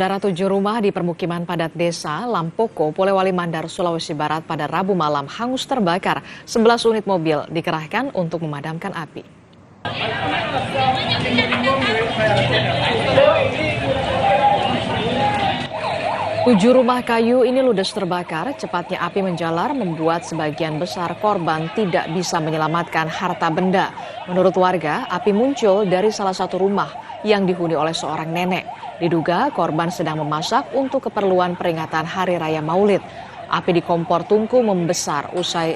Saudara, 7 rumah di permukiman padat desa Lampoko, Polewali Mandar, Sulawesi Barat pada Rabu malam hangus terbakar. 11 unit mobil dikerahkan untuk memadamkan api. Tujuh rumah kayu ini ludes terbakar, cepatnya api menjalar membuat sebagian besar korban tidak bisa menyelamatkan harta benda. Menurut warga, api muncul dari salah satu rumah yang dihuni oleh seorang nenek. Diduga korban sedang memasak untuk keperluan peringatan Hari Raya Maulid. Api di kompor tungku membesar usai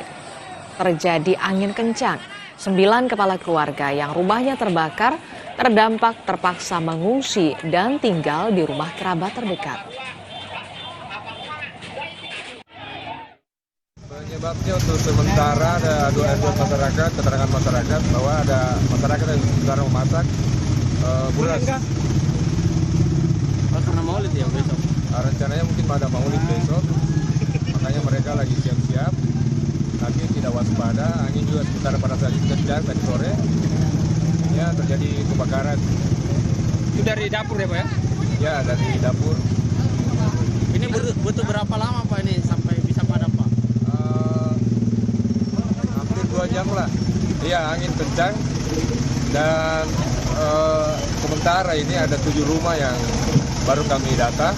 terjadi angin kencang. 9 kepala keluarga yang rumahnya terbakar terdampak terpaksa mengungsi dan tinggal di rumah kerabat terdekat. Penyebabnya untuk sementara ada aduan masyarakat, keterangan masyarakat bahwa ada masyarakat yang sedang memasak beras. Karena Maulid ya besok? Rencananya mungkin pada Maulid besok, makanya mereka lagi siap-siap. Tapi tidak waspada, angin juga sekitar pada saat itu kencang tadi sore, ya terjadi kebakaran. Itu dari dapur ya Pak ya? Ya, dari dapur. Ini butuh berapa lama Pak ini sampai bisa padam Pak? Hampir 2 jam lah. Iya, angin kencang dan sementara ini ada 7 rumah yang baru kami data.